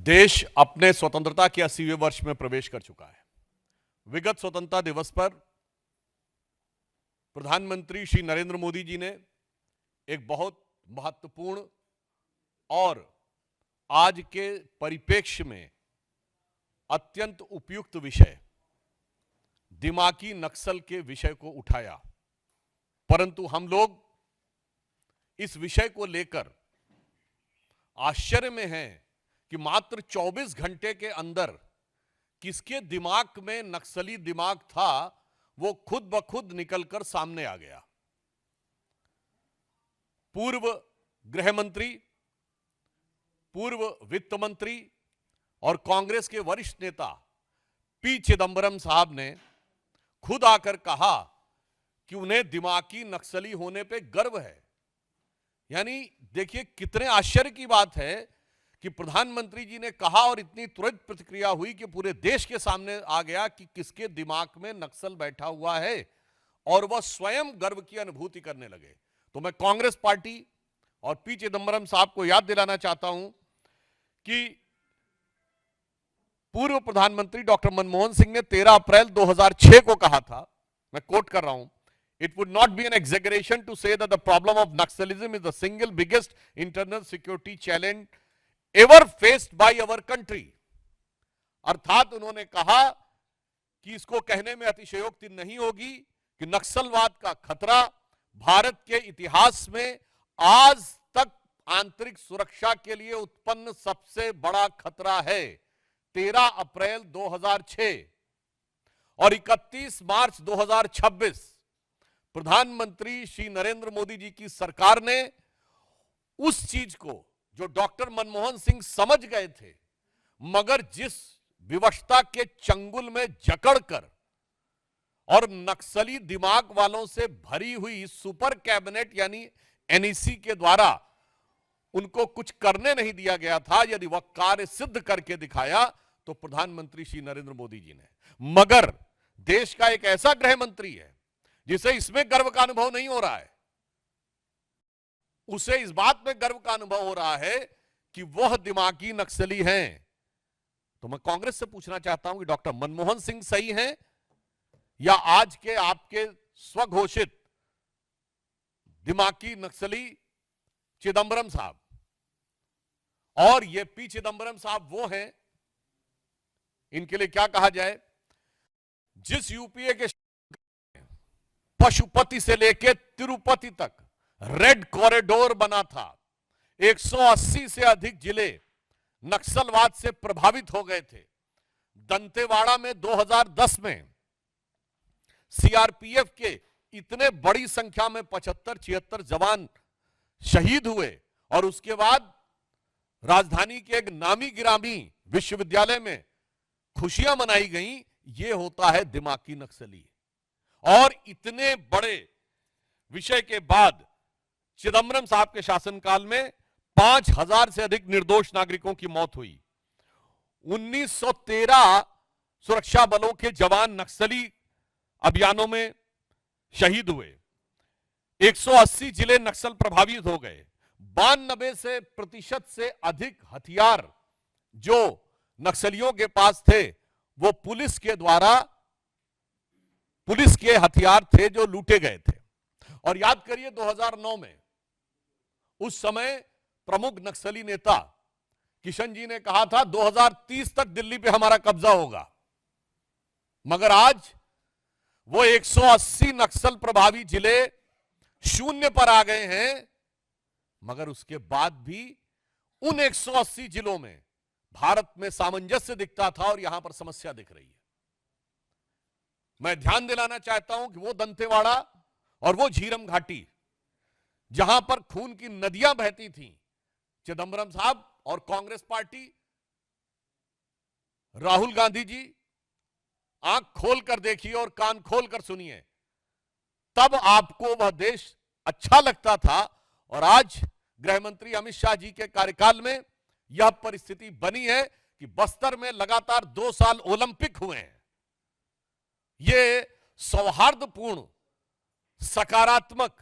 देश अपने स्वतंत्रता के 80वें वर्ष में प्रवेश कर चुका है। विगत स्वतंत्रता दिवस पर प्रधानमंत्री श्री नरेंद्र मोदी जी ने एक बहुत महत्वपूर्ण और आज के परिप्रेक्ष्य में अत्यंत उपयुक्त विषय दिमागी नक्सल के विषय को उठाया, परंतु हम लोग इस विषय को लेकर आश्चर्य में हैं कि मात्र 24 घंटे के अंदर किसके दिमाग में नक्सली दिमाग था वो खुद ब खुद निकलकर सामने आ गया। पूर्व गृह मंत्री, पूर्व वित्त मंत्री और कांग्रेस के वरिष्ठ नेता पी चिदंबरम साहब ने खुद आकर कहा कि उन्हें दिमागी नक्सली होने पे गर्व है। यानी देखिए कितने आश्चर्य की बात है कि प्रधानमंत्री जी ने कहा और इतनी तुरंत प्रतिक्रिया हुई कि पूरे देश के सामने आ गया कि किसके दिमाग में नक्सल बैठा हुआ है और वह स्वयं गर्व की अनुभूति करने लगे। तो मैं कांग्रेस पार्टी और पी चिदंबरम साहब को याद दिलाना चाहता हूं कि पूर्व प्रधानमंत्री डॉक्टर मनमोहन सिंह ने 13 अप्रैल 2006 को कहा था, मैं कोट कर रहा हूं, It would not be an exaggeration to say that the problem of Naxalism is the single biggest internal security challenge ever faced by our country। अर्थात उन्होंने कहा कि इसको कहने में अतिशयोक्ति नहीं होगी कि नक्सलवाद का खतरा भारत के इतिहास में आज तक आंतरिक सुरक्षा के लिए उत्पन्न सबसे बड़ा खतरा है। 13 अप्रैल 2006 और 31 मार्च 2026 प्रधानमंत्री श्री नरेंद्र मोदी जी की सरकार ने उस चीज को जो डॉक्टर मनमोहन सिंह समझ गए थे, मगर जिस विवशता के चंगुल में जकड़कर और नक्सली दिमाग वालों से भरी हुई सुपर कैबिनेट यानी एनईसी के द्वारा उनको कुछ करने नहीं दिया गया था, यदि वह कार्य सिद्ध करके दिखाया तो प्रधानमंत्री श्री नरेंद्र मोदी जी ने। मगर देश का एक ऐसा गृह मंत्री है जिसे इसमें गर्व का अनुभव नहीं हो रहा है, उसे इस बात में गर्व का अनुभव हो रहा है कि वह दिमागी नक्सली हैं। तो मैं कांग्रेस से पूछना चाहता हूं कि डॉक्टर मनमोहन सिंह सही हैं या आज के आपके स्वघोषित दिमागी नक्सली चिदंबरम साहब। और ये पी चिदंबरम साहब वो हैं, इनके लिए क्या कहा जाए, जिस यूपीए के पशुपति से लेकर तिरुपति तक रेड कॉरिडोर बना था, 180 से अधिक जिले नक्सलवाद से प्रभावित हो गए थे। दंतेवाड़ा में 2010 में सीआरपीएफ के इतने बड़ी संख्या में 75-76 जवान शहीद हुए और उसके बाद राजधानी के एक नामी गिरामी विश्वविद्यालय में खुशियां मनाई गई। यह होता है दिमागी नक्सली। और इतने बड़े विषय के बाद चिदंबरम साहब के शासनकाल में 5000 से अधिक निर्दोष नागरिकों की मौत हुई। 1913 सुरक्षा बलों के जवान नक्सली अभियानों में शहीद हुए। 180 जिले नक्सल प्रभावित हो गए। 92% से अधिक हथियार जो नक्सलियों के पास थे वो पुलिस के हथियार थे जो लूटे गए थे। और याद करिए 2009 में उस समय प्रमुख नक्सली नेता किशन जी ने कहा था 2030 तक दिल्ली पे हमारा कब्जा होगा, मगर आज वो 180 नक्सल प्रभावी जिले शून्य पर आ गए हैं। मगर उसके बाद भी उन 180 जिलों में भारत में सामंजस्य दिखता था और यहां पर समस्या दिख रही है। मैं ध्यान दिलाना चाहता हूं कि वो दंतेवाड़ा और वो झीरम घाटी जहां पर खून की नदियां बहती थीं, चिदंबरम साहब और कांग्रेस पार्टी, राहुल गांधी जी आंख खोलकर देखिए और कान खोलकर सुनिए, तब आपको वह देश अच्छा लगता था। और आज गृह मंत्री अमित शाह जी के कार्यकाल में यह परिस्थिति बनी है कि बस्तर में लगातार 2 साल ओलंपिक हुए हैं। यह सौहार्दपूर्ण, सकारात्मक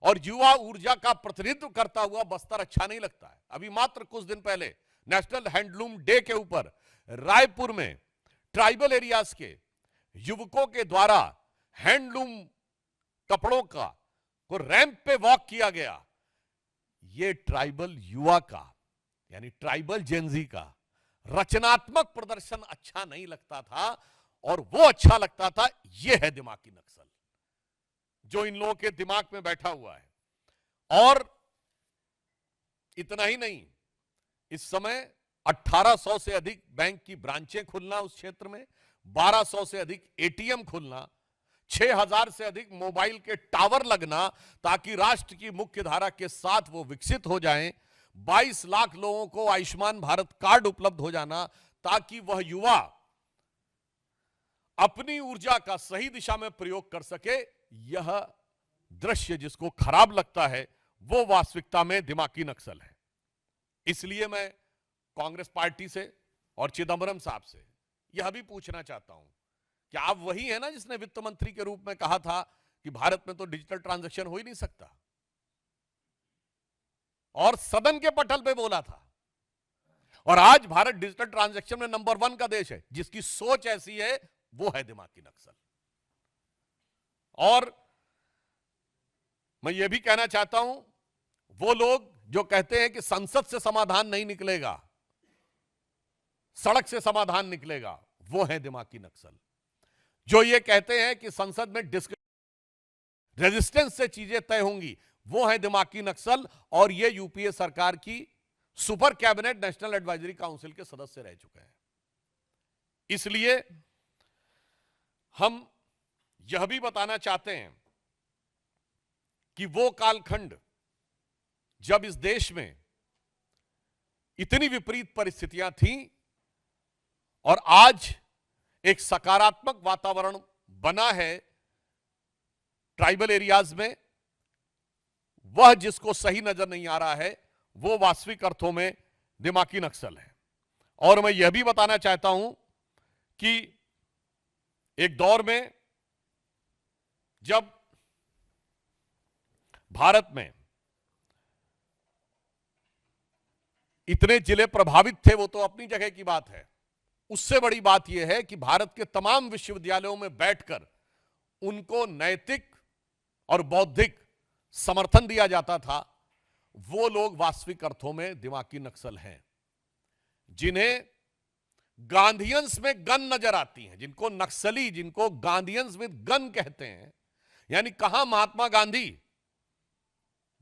और युवा ऊर्जा का प्रतिनिधित्व करता हुआ बस्तर अच्छा नहीं लगता है। अभी मात्र कुछ दिन पहले नेशनल हैंडलूम डे के ऊपर रायपुर में ट्राइबल एरियाज के युवकों के द्वारा हैंडलूम कपड़ों को रैंप पे वॉक किया गया। ये ट्राइबल युवा का यानी ट्राइबल जेनजी का रचनात्मक प्रदर्शन अच्छा नहीं लगता था, और वो अच्छा लगता था। ये है दिमागी नक्सल जो इन लोगों के दिमाग में बैठा हुआ है। और इतना ही नहीं, इस समय 1800 से अधिक बैंक की ब्रांचें खुलना उस क्षेत्र में, 1200 से अधिक एटीएम खुलना, 6000 से अधिक मोबाइल के टावर लगना ताकि राष्ट्र की मुख्य धारा के साथ वो विकसित हो जाएं, 22 लाख लोगों को आयुष्मान भारत कार्ड उपलब्ध हो जाना ताकि वह युवा अपनी ऊर्जा का सही दिशा में प्रयोग कर सके। यह दृश्य जिसको खराब लगता है वो वास्तविकता में दिमागी नक्सल है। इसलिए मैं कांग्रेस पार्टी से और चिदंबरम साहब से यह भी पूछना चाहता हूं कि आप वही है ना जिसने वित्त मंत्री के रूप में कहा था कि भारत में तो डिजिटल ट्रांजैक्शन हो ही नहीं सकता, और सदन के पटल पे बोला था। और आज भारत डिजिटल ट्रांजैक्शन में नंबर 1 का देश है। जिसकी सोच ऐसी है वो है दिमागी नक्सल। और मैं ये भी कहना चाहता हूं, वो लोग जो कहते हैं कि संसद से समाधान नहीं निकलेगा, सड़क से समाधान निकलेगा, वो है दिमागी नक्सल। जो ये कहते हैं कि संसद में रेजिस्टेंस से चीजें तय होंगी, वो है दिमागी नक्सल। और ये यूपीए सरकार की super cabinet national advisory council के सदस्य रह चुके हैं। इसलिए हम यह भी बताना चाहते हैं कि वो कालखंड जब इस देश में इतनी विपरीत परिस्थितियां थीं और आज एक सकारात्मक वातावरण बना है ट्राइबल एरियाज में, वह जिसको सही नजर नहीं आ रहा है वो वास्तविक अर्थों में दिमागी नक्सल है। और मैं यह भी बताना चाहता हूं कि एक दौर में जब भारत में इतने जिले प्रभावित थे, वो तो अपनी जगह की बात है, उससे बड़ी बात यह है कि भारत के तमाम विश्वविद्यालयों में बैठकर उनको नैतिक और बौद्धिक समर्थन दिया जाता था। वो लोग वास्तविक अर्थों में दिमागी नक्सल हैं, जिन्हें गांधीयंस में गन नजर आती हैं, जिनको नक्सली, जिनको गांधीयंस विद गन कहते हैं। यानी कहां महात्मा गांधी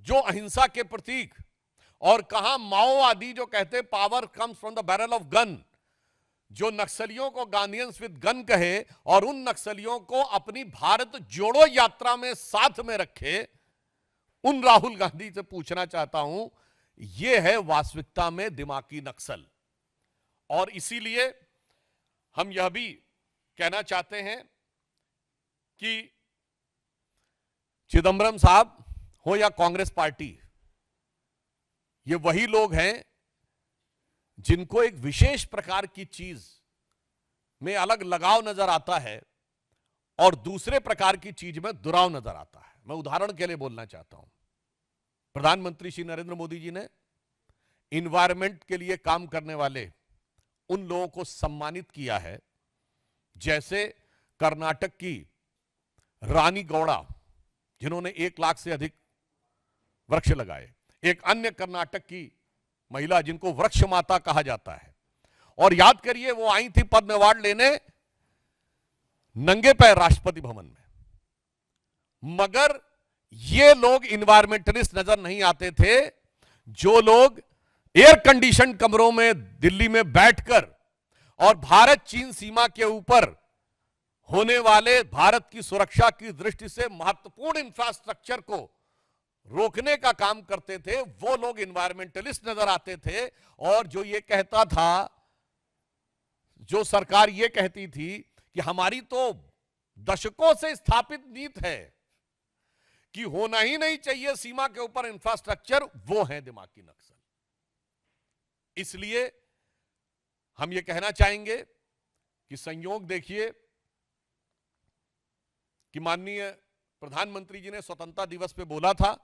जो अहिंसा के प्रतीक, और कहां माओवादी जो कहते power comes from the barrel of gun, जो नक्सलियों को गांधीयंस विद गन कहे और उन नक्सलियों को अपनी भारत जोड़ो यात्रा में साथ में रखे। उन राहुल गांधी से पूछना चाहता हूं, यह है वास्तविकता में दिमागी नक्सल। और इसीलिए हम यह भी कहना चाहते हैं कि चिदंबरम साहब हो या कांग्रेस पार्टी, ये वही लोग हैं जिनको एक विशेष प्रकार की चीज में अलग लगाव नजर आता है और दूसरे प्रकार की चीज में दुराव नजर आता है। मैं उदाहरण के लिए बोलना चाहता हूं, प्रधानमंत्री श्री नरेंद्र मोदी जी ने इन्वायरमेंट के लिए काम करने वाले उन लोगों को सम्मानित किया है, जैसे कर्नाटक की रानी गौड़ा, जिन्होंने 1 लाख से अधिक वृक्ष लगाए। एक अन्य कर्नाटक की महिला जिनको वृक्ष माता कहा जाता है, और याद करिए वो आई थी पद्म अवार्ड लेने नंगे पैर राष्ट्रपति भवन में। मगर ये लोग इन्वायरमेंटलिस्ट नजर नहीं आते थे, जो लोग एयर कंडीशन कमरों में दिल्ली में बैठकर और भारत चीन सीमा के ऊपर होने वाले भारत की सुरक्षा की दृष्टि से महत्वपूर्ण इंफ्रास्ट्रक्चर को रोकने का काम करते थे, वो लोग इन्वायरमेंटलिस्ट नजर आते थे। और जो ये कहता था, जो सरकार ये कहती थी कि हमारी तो दशकों से स्थापित नीति है कि होना ही नहीं चाहिए सीमा के ऊपर इंफ्रास्ट्रक्चर, वो है दिमागी नक्सल। इसलिए हम ये कहना चाहेंगे कि संयोग देखिए कि माननीय प्रधानमंत्री जी ने स्वतंत्रता दिवस पे बोला था,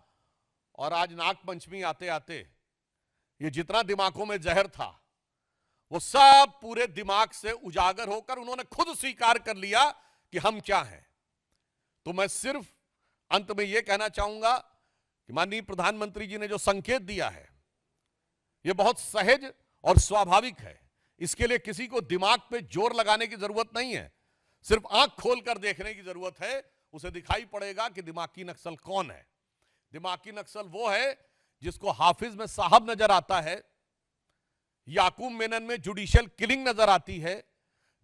और आज नाग पंचमी आते आते ये जितना दिमागों में जहर था वो सब पूरे दिमाग से उजागर होकर उन्होंने खुद स्वीकार कर लिया कि हम क्या हैं। तो मैं सिर्फ अंत में यह कहना चाहूंगा कि माननीय प्रधानमंत्री जी ने जो संकेत दिया है यह बहुत सहज और स्वाभाविक है। इसके लिए किसी को दिमाग पे जोर लगाने की जरूरत नहीं है, सिर्फ आंख खोलकर देखने की जरूरत है। उसे दिखाई पड़ेगा कि दिमागी नक्सल कौन है। दिमागी नक्सल वो है जिसको हाफिज में साहब नजर आता है, याकूब मेनन में जुडिशियल किलिंग नजर आती है,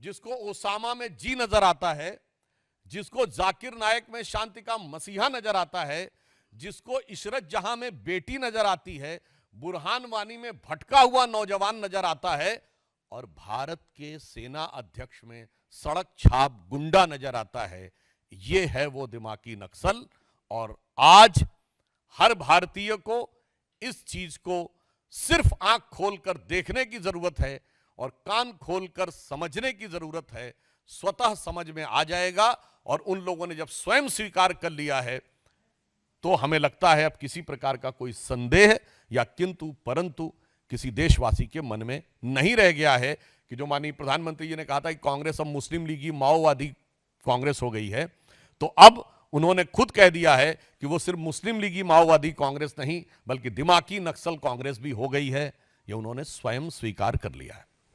जिसको ओसामा में जी नजर आता है, जिसको जाकिर नायक में शांति का मसीहा नजर आता है, जिसको इशरत जहां में बेटी नजर आती है, बुरहान वानी में भटका हुआ नौजवान नजर आता है, और भारत के सेना अध्यक्ष में सड़क छाप गुंडा नजर आता है। यह है वो दिमागी नक्सल। और आज हर भारतीय को इस चीज को सिर्फ आंख खोलकर देखने की जरूरत है और कान खोलकर समझने की जरूरत है। स्वतः समझ में आ जाएगा। और उन लोगों ने जब स्वयं स्वीकार कर लिया है तो हमें लगता है अब किसी प्रकार का कोई संदेह या किंतु परंतु किसी देशवासी के मन में नहीं रह गया है कि जो माननीय प्रधानमंत्री जी ने कहा था कि कांग्रेस अब मुस्लिम लीगी माओवादी कांग्रेस हो गई है, तो अब उन्होंने खुद कह दिया है कि वो सिर्फ मुस्लिम लीगी माओवादी कांग्रेस नहीं बल्कि दिमागी नक्सल कांग्रेस भी हो गई है। ये उन्होंने स्वयं स्वीकार कर लिया है।